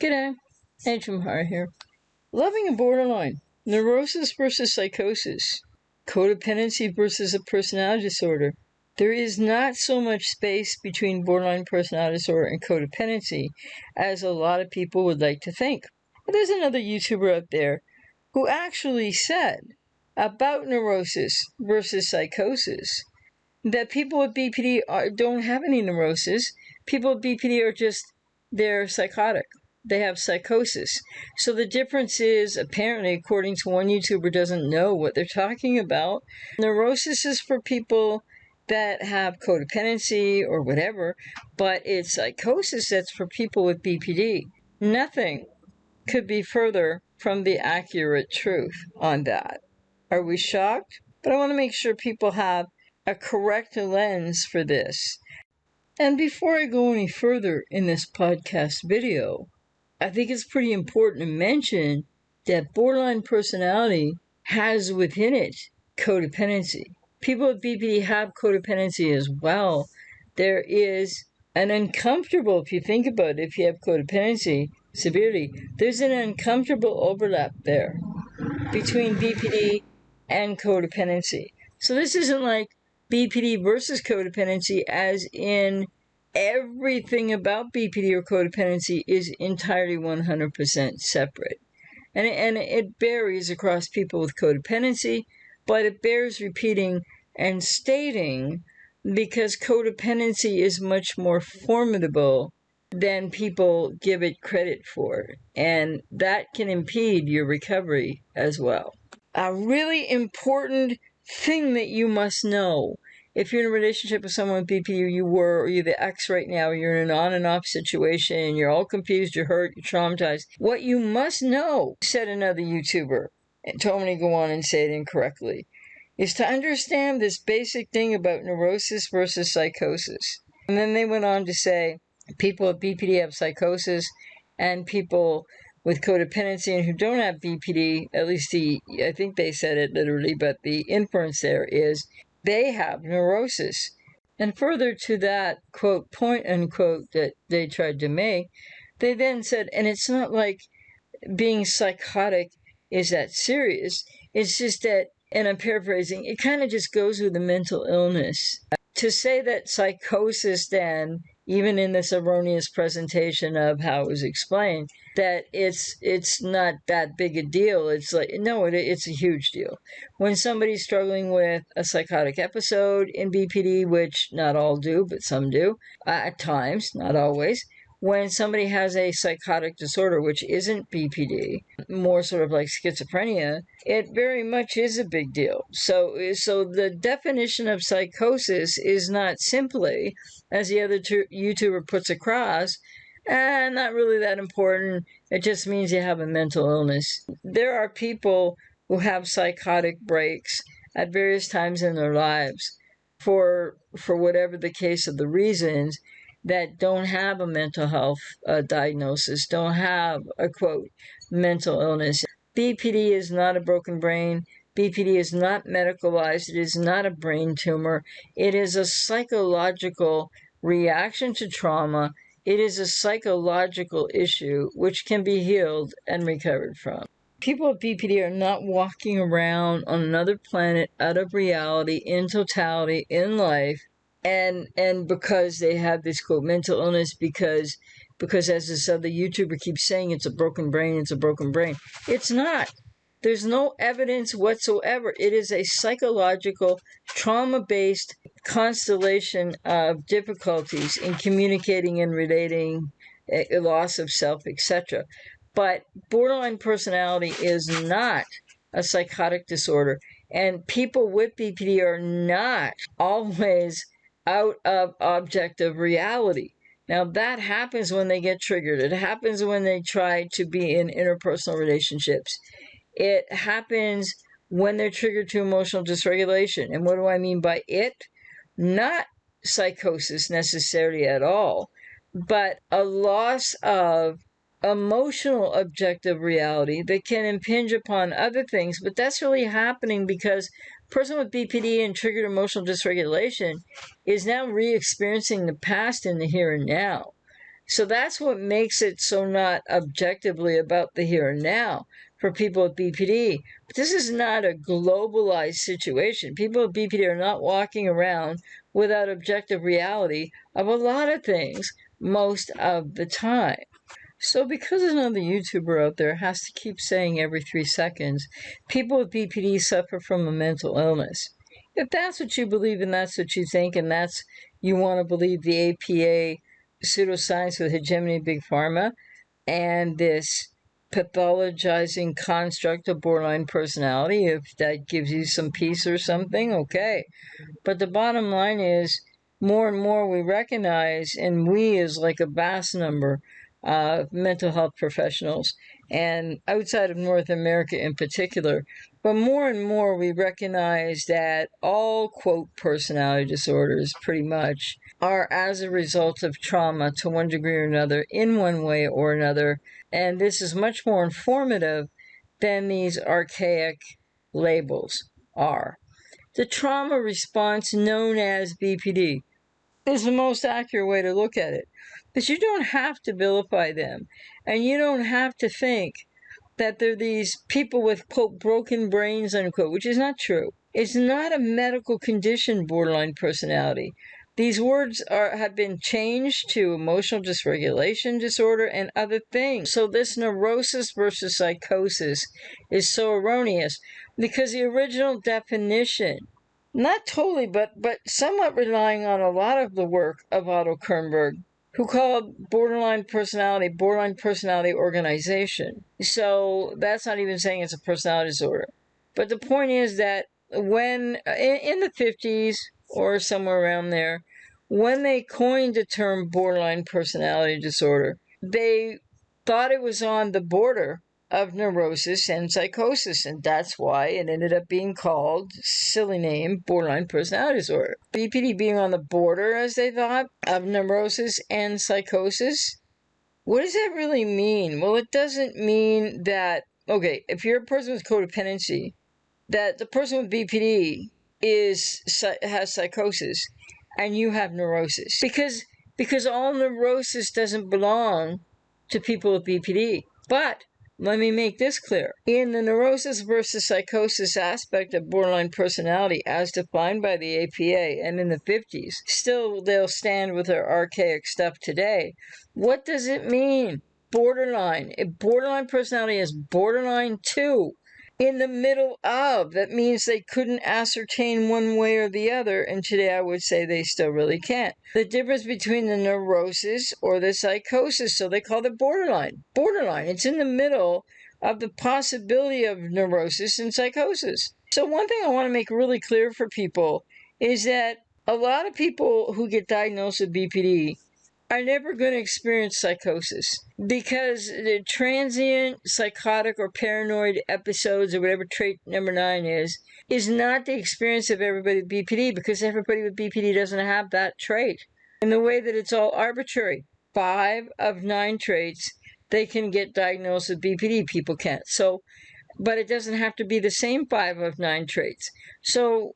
G'day, Ancient Hara here. Loving a borderline, neurosis versus psychosis, codependency versus a personality disorder. There is not so much space between borderline personality disorder and codependency as a lot of people would like to think. But there's another YouTuber out there who actually said about neurosis versus psychosis that people with BPD don't have any neurosis. People with BPD are just, they're psychotic. They have psychosis. So the difference is, apparently, according to one YouTuber, doesn't know what they're talking about. Neurosis is for people that have codependency or whatever, but it's psychosis that's for people with BPD. Nothing could be further from the accurate truth on that. Are we shocked? But I want to make sure people have a correct lens for this. And before I go any further in this podcast video, I think it's pretty important to mention that borderline personality has within it codependency. People with BPD have codependency as well. There is an uncomfortable, if you think about it, if you have codependency severely, there's an uncomfortable overlap there between BPD and codependency. So this isn't like BPD versus codependency, as in everything about BPD or codependency is entirely 100% separate. And it varies across people with codependency, but it bears repeating and stating because codependency is much more formidable than people give it credit for. And that can impede your recovery as well. A really important thing that you must know, if you're in a relationship with someone with BPD, or you're the ex right now, you're in an on and off situation, you're all confused, you're hurt, you're traumatized, what you must know, said another YouTuber, and told me to go on and say it incorrectly, is to understand this basic thing about neurosis versus psychosis. And then they went on to say people with BPD have psychosis, and people with codependency and who don't have BPD, at least I think they said it literally, but the inference there is they have neurosis. And further to that, quote, point, unquote, that they tried to make, they then said, and it's not like being psychotic is that serious. It's just that, and I'm paraphrasing, it kind of just goes with the mental illness. To say that psychosis then, even in this erroneous presentation of how it was explained, that it's not that big a deal. It's like, no, it's a huge deal. When somebody's struggling with a psychotic episode in BPD, which not all do, but some do, at times, not always, when somebody has a psychotic disorder, which isn't BPD, more sort of like schizophrenia, it very much is a big deal. So the definition of psychosis is not simply, as the other YouTuber puts across, not really that important. It just means you have a mental illness. There are people who have psychotic breaks at various times in their lives for whatever the case of the reasons, that don't have a mental health diagnosis, don't have a, quote, mental illness. BPD is not a broken brain. BPD is not medicalized. It is not a brain tumor. It is a psychological reaction to trauma. It is a psychological issue which can be healed and recovered from. People with BPD are not walking around on another planet, out of reality, in totality, in life, and because they have this, quote, mental illness, because as this other YouTuber keeps saying, it's a broken brain, it's a broken brain. It's not. There's no evidence whatsoever. It is a psychological, trauma-based constellation of difficulties in communicating and relating, a loss of self, etc. But borderline personality is not a psychotic disorder, and people with BPD are not always out of objective reality. Now, that happens when they get triggered. It happens when they try to be in interpersonal relationships. It happens when they're triggered to emotional dysregulation. And what do I mean by it? Not psychosis necessarily at all, but a loss of emotional objective reality that can impinge upon other things. But that's really happening because a person with BPD and triggered emotional dysregulation is now re-experiencing the past in the here and now. So that's what makes it so not objectively about the here and now for people with BPD. But this is not a globalized situation. People with BPD are not walking around without objective reality of a lot of things most of the time. So because another YouTuber out there has to keep saying every 3 seconds, people with BPD suffer from a mental illness. If that's what you believe and that's what you think and that's you want to believe the APA pseudoscience with hegemony big pharma and this pathologizing construct of borderline personality, if that gives you some peace or something, okay. But the bottom line is more and more we recognize, and we is like a vast number of mental health professionals, and outside of North America in particular, but more and more we recognize that all, quote, personality disorders pretty much are as a result of trauma to one degree or another in one way or another, and this is much more informative than these archaic labels are. The trauma response known as BPD is the most accurate way to look at it. But you don't have to vilify them. And you don't have to think that they're these people with, quote, broken brains, unquote, which is not true. It's not a medical condition, borderline personality. These words have been changed to emotional dysregulation disorder and other things. So this neurosis versus psychosis is so erroneous because the original definition, not totally, but somewhat relying on a lot of the work of Otto Kernberg, who called borderline personality organization. So that's not even saying it's a personality disorder. But the point is that when, in the 50s or somewhere around there, when they coined the term borderline personality disorder, they thought it was on the border of neurosis and psychosis, and that's why it ended up being called, silly name, borderline personality disorder. BPD being on the border, as they thought, of neurosis and psychosis. What does that really mean? Well, it doesn't mean that, okay, if you're a person with codependency, that the person with BPD has psychosis and you have neurosis. Because all neurosis doesn't belong to people with BPD. But let me make this clear. In the neurosis versus psychosis aspect of borderline personality as defined by the APA and in the 50s, still they'll stand with their archaic stuff today. What does it mean? Borderline. If borderline personality is borderline 2, in the middle of, that means they couldn't ascertain one way or the other, and today I would say they still really can't. The difference between the neurosis or the psychosis, so they call it borderline. Borderline, it's in the middle of the possibility of neurosis and psychosis. So one thing I want to make really clear for people is that a lot of people who get diagnosed with BPD are never going to experience psychosis because the transient psychotic or paranoid episodes or whatever trait number 9 is not the experience of everybody with BPD, because everybody with BPD doesn't have that trait. In the way that it's all arbitrary, 5 of 9 traits, they can get diagnosed with BPD, people can't. So, but it doesn't have to be the same 5 of 9 traits. So,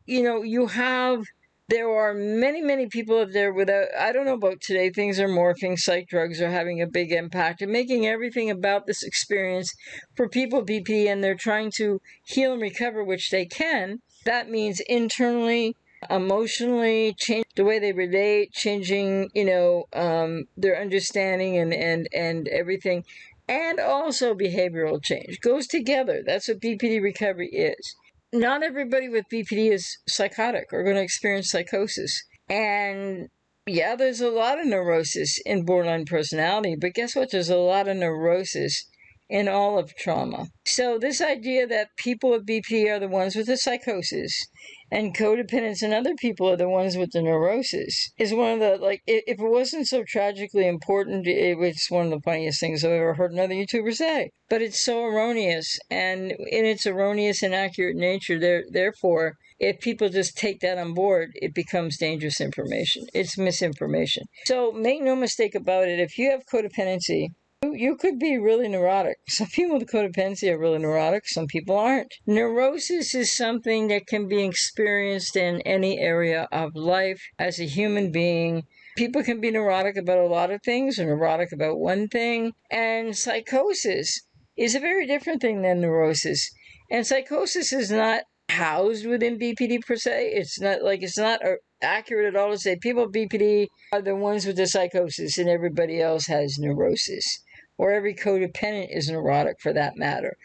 there are many, many people out there without, I don't know about today, things are morphing, psych drugs are having a big impact and making everything about this experience for people with BPD, and they're trying to heal and recover, which they can. That means internally, emotionally, change the way they relate, changing, their understanding and everything. And also behavioral change goes together. That's what BPD recovery is. Not everybody with BPD is psychotic or going to experience psychosis. And yeah, there's a lot of neurosis in borderline personality, but guess what? There's a lot of neurosis in all of trauma. So this idea that people with BPD are the ones with the psychosis and codependence and other people are the ones with the neurosis is one of the, if it wasn't so tragically important, it was one of the funniest things I've ever heard another YouTuber say. But it's so erroneous, and in its erroneous, inaccurate nature, therefore, if people just take that on board, it becomes dangerous information. It's misinformation. So make no mistake about it, if you have codependency, you could be really neurotic. Some people with codependency are really neurotic. Some people aren't. Neurosis is something that can be experienced in any area of life as a human being people can be neurotic about a lot of things or neurotic about one thing. And psychosis is a very different thing than neurosis. And psychosis is not housed within BPD per se. It's not accurate at all to say people with BPD are the ones with the psychosis and everybody else has neurosis. Or every codependent is neurotic for that matter.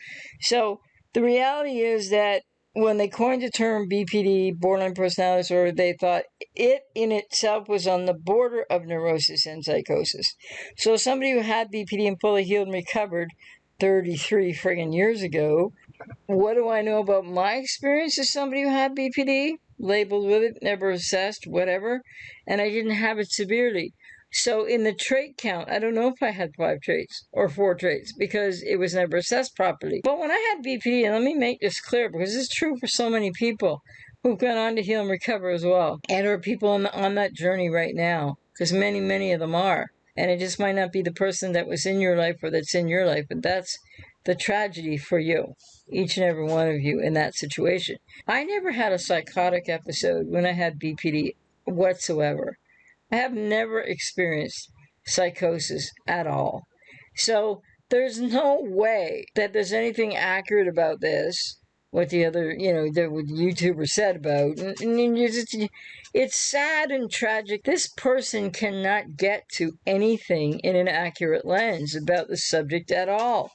So the reality is that when they coined the term BPD, borderline personality disorder, they thought it in itself was on the border of neurosis and psychosis. So somebody who had BPD and fully healed and recovered 33 friggin' years ago, what do I know about my experience as somebody who had BPD? Labeled with it, never assessed, whatever, and I didn't have it severely. So in the trait count, I don't know if I had 5 traits or 4 traits because it was never assessed properly. But when I had BPD, and let me make this clear because it's true for so many people who've gone on to heal and recover as well, and are people on that journey right now, because many of them are. And it just might not be the person that was in your life or that's in your life, but that's the tragedy for you, each and every one of you in that situation. I never had a psychotic episode when I had BPD whatsoever. I have never experienced psychosis at all. So there's no way that there's anything accurate about this, what the other, what the YouTuber said about. It's sad and tragic. This person cannot get to anything in an accurate lens about the subject at all.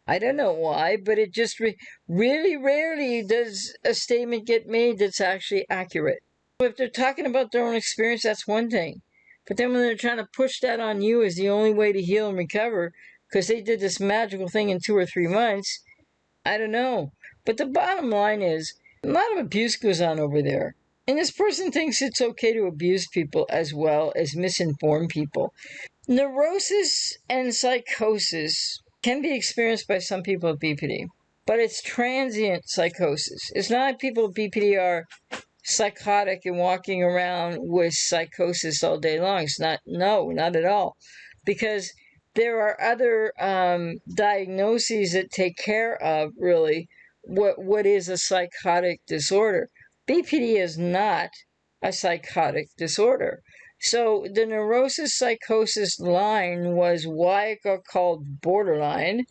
I don't know why, but it just really rarely does a statement get made that's actually accurate. If they're talking about their own experience, that's one thing. But then when they're trying to push that on you as the only way to heal and recover, because they did this magical thing in 2 or 3 months, I don't know. But the bottom line is, a lot of abuse goes on over there. And this person thinks it's okay to abuse people as well as misinform people. Neurosis and psychosis can be experienced by some people with BPD, but it's transient psychosis. It's not like people with BPD are psychotic and walking around with psychosis all day long. It's not at all. Because there are other diagnoses that take care of, really, what is a psychotic disorder. BPD is not a psychotic disorder. So the neurosis psychosis line was why it got called borderline,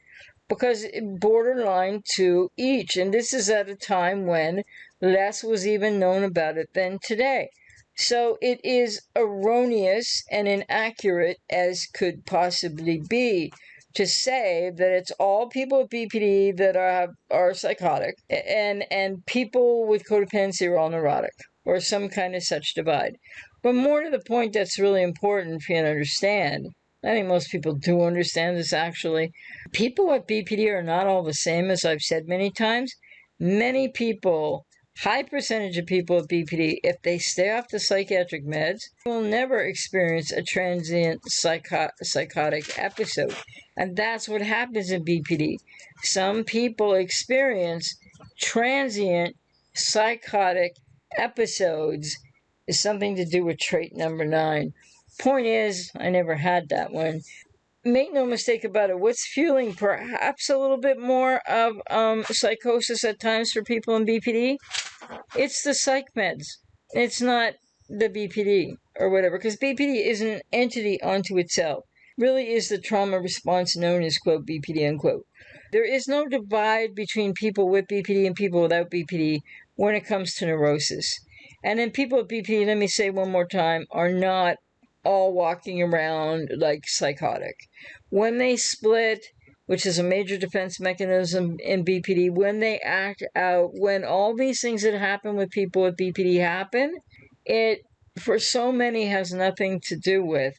because borderline to each. And this is at a time when less was even known about it than today. So it is erroneous and inaccurate as could possibly be to say that it's all people with BPD that are psychotic and people with codependency are all neurotic or some kind of such divide. But more to the point that's really important for you to understand, I think most people do understand this actually, people with BPD are not all the same, as I've said many times. Many people, high percentage of people with BPD, if they stay off the psychiatric meds, will never experience a transient psychotic episode. And that's what happens in BPD. Some people experience transient psychotic episodes. Is something to do with trait number 9. Point is, I never had that one. Make no mistake about it, what's fueling perhaps a little bit more of psychosis at times for people in BPD? It's the psych meds. It's not the BPD or whatever, because BPD is an entity unto itself. It really is the trauma response known as, quote, BPD, unquote. There is no divide between people with BPD and people without BPD when it comes to neurosis. And then people with BPD, let me say one more time, are not all walking around like psychotic. When they split, which is a major defense mechanism in BPD, when they act out, when all these things that happen with people with BPD happen, it, for so many, has nothing to do with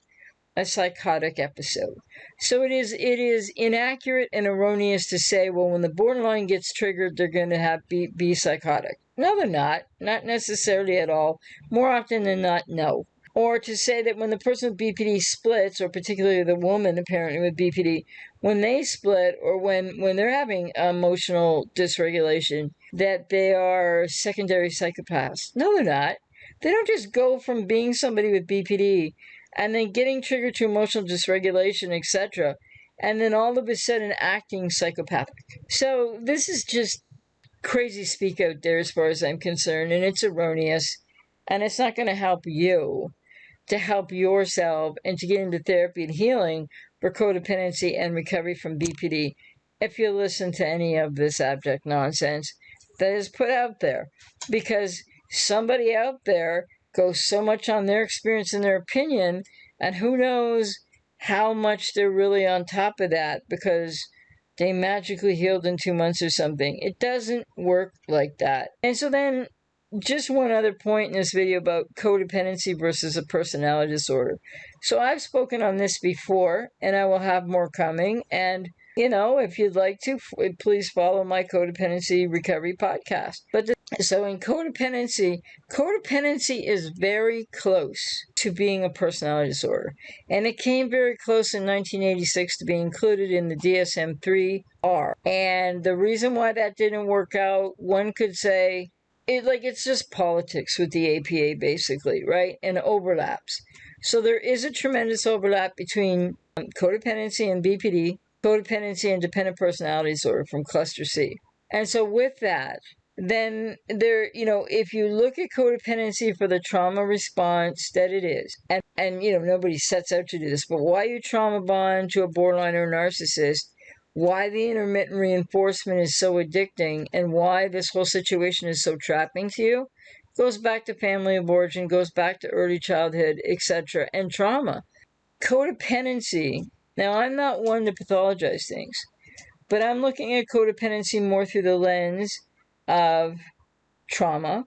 a psychotic episode. So it is inaccurate and erroneous to say, well, when the borderline gets triggered, they're going to be psychotic. No, they're not. Not necessarily at all. More often than not, no. Or to say that when the person with BPD splits, or particularly the woman apparently with BPD, when they split or when they're having emotional dysregulation, that they are secondary psychopaths. No, they're not. They don't just go from being somebody with BPD and then getting triggered to emotional dysregulation, etc., and then all of a sudden acting psychopathic. So this is just crazy speak out there as far as I'm concerned, and it's erroneous, and it's not going to help you to help yourself and to get into therapy and healing for codependency and recovery from BPD if you listen to any of this abject nonsense that is put out there. Because somebody out there goes so much on their experience and their opinion, and who knows how much they're really on top of that because they magically healed in 2 months or something. It doesn't work like that. And so then, just one other point in this video about codependency versus a personality disorder. So I've spoken on this before, and I will have more coming. And, if you'd like to, please follow my codependency recovery podcast. So in codependency is very close to being a personality disorder. And it came very close in 1986 to being included in the DSM-3R. And the reason why that didn't work out, one could say, it's just politics with the APA, basically, right? And overlaps. So there is a tremendous overlap between codependency and BPD, codependency and dependent personality disorder from cluster C. And so with that, then if you look at codependency for the trauma response that it is, and nobody sets out to do this, but why you trauma bond to a borderline or narcissist, why the intermittent reinforcement is so addicting, and why this whole situation is so trapping to you, goes back to family of origin, goes back to early childhood, etc., and trauma. Codependency, now I'm not one to pathologize things, but I'm looking at codependency more through the lens of trauma.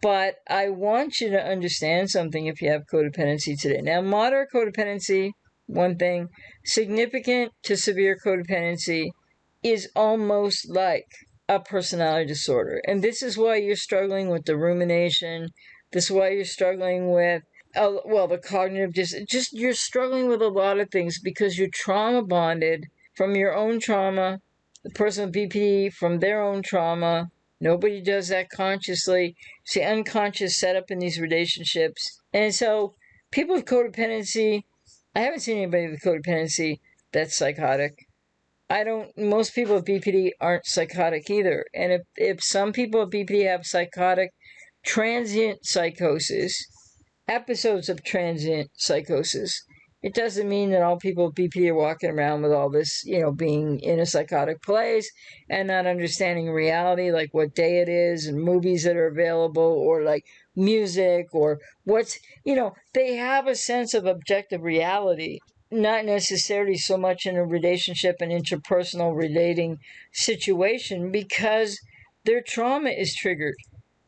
But I want you to understand something if you have codependency today. Now, moderate codependency, one thing, significant to severe codependency is almost like a personality disorder. And this is why you're struggling with the rumination. This is why you're struggling with, the cognitive, just you're struggling with a lot of things because you're trauma bonded from your own trauma, the person with BPD from their own trauma. Nobody does that consciously. It's the unconscious setup in these relationships. And so people with codependency, I haven't seen anybody with codependency that's psychotic. Most people with BPD aren't psychotic either. And if some people with BPD have psychotic transient psychosis, episodes of transient psychosis, it doesn't mean that all people with BPD are walking around with all this, being in a psychotic place and not understanding reality, like what day it is and movies that are available or like music or they have a sense of objective reality, not necessarily so much in a relationship and interpersonal relating situation because their trauma is triggered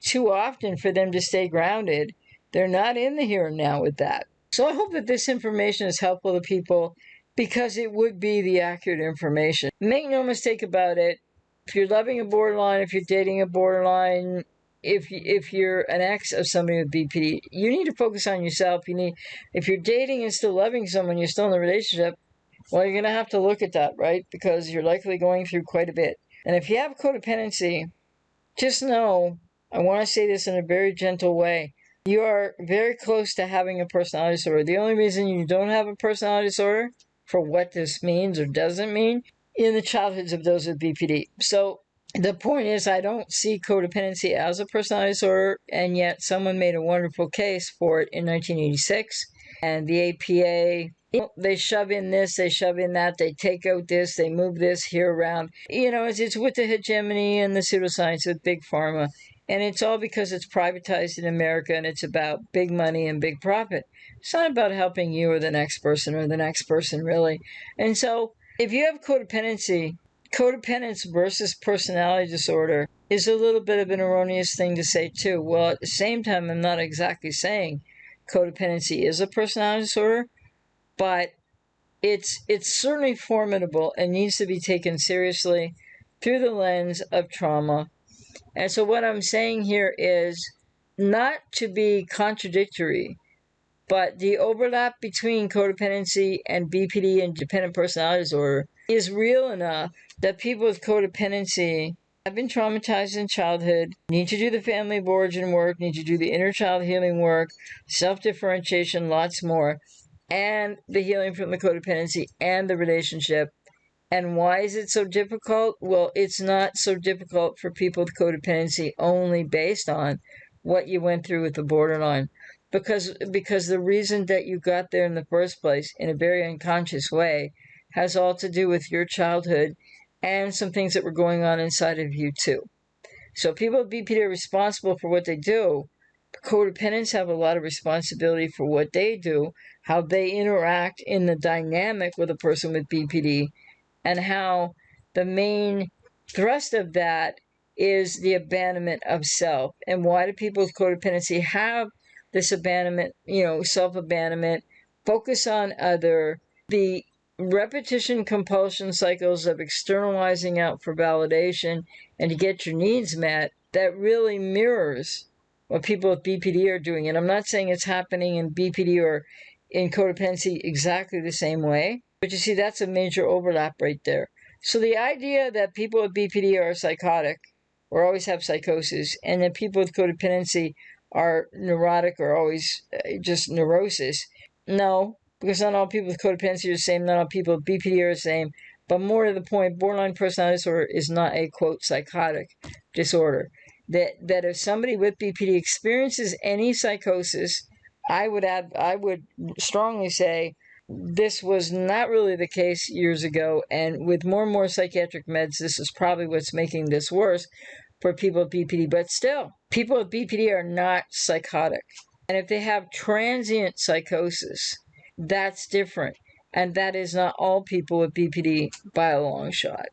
too often for them to stay grounded. They're not in the here and now with that. So I hope that this information is helpful to people because it would be the accurate information. Make no mistake about it. If you're loving a borderline, if you're dating a borderline, if you're an ex of somebody with BPD, you need to focus on yourself. If you're dating and still loving someone, you're still in a relationship, well, you're going to have to look at that, right? Because you're likely going through quite a bit. And if you have codependency, just know, I want to say this in a very gentle way, you are very close to having a personality disorder. The only reason you don't have a personality disorder, for what this means or doesn't mean, in the childhoods of those with BPD. So the point is, I don't see codependency as a personality disorder, and yet someone made a wonderful case for it in 1986. And the APA, they shove in this, they shove in that, they take out this, they move this here around. It's with the hegemony and the pseudoscience with Big Pharma. And it's all because it's privatized in America and it's about big money and big profit. It's not about helping you or the next person really. And so if you have codependency, codependence versus personality disorder is a little bit of an erroneous thing to say too. Well, at the same time, I'm not exactly saying codependency is a personality disorder, but it's certainly formidable and needs to be taken seriously through the lens of trauma. And so what I'm saying here is not to be contradictory, but the overlap between codependency and BPD and dependent personality disorder is real enough that people with codependency have been traumatized in childhood, need to do the family of origin work, need to do the inner child healing work, self-differentiation, lots more, and the healing from the codependency and the relationship. And why is it so difficult? Well, it's not so difficult for people with codependency only based on what you went through with the borderline. because the reason that you got there in the first place in a very unconscious way has all to do with your childhood and some things that were going on inside of you too. So people with BPD are responsible for what they do. Codependents have a lot of responsibility for what they do, how they interact in the dynamic with a person with BPD, and how the main thrust of that is the abandonment of self. And why do people with codependency have this abandonment, self-abandonment, focus on other, the repetition compulsion cycles of externalizing out for validation and to get your needs met, that really mirrors what people with BPD are doing. And I'm not saying it's happening in BPD or in codependency exactly the same way, but you see, that's a major overlap right there. So the idea that people with BPD are psychotic or always have psychosis, and that people with codependency are neurotic or always just neurosis, no, because not all people with codependency are the same, not all people with BPD are the same. But more to the point, borderline personality disorder is not a, quote, psychotic disorder. That if somebody with BPD experiences any psychosis, I would strongly say this was not really the case years ago, and with more and more psychiatric meds, this is probably what's making this worse for people with BPD. But still, people with BPD are not psychotic. And if they have transient psychosis, that's different. And that is not all people with BPD by a long shot.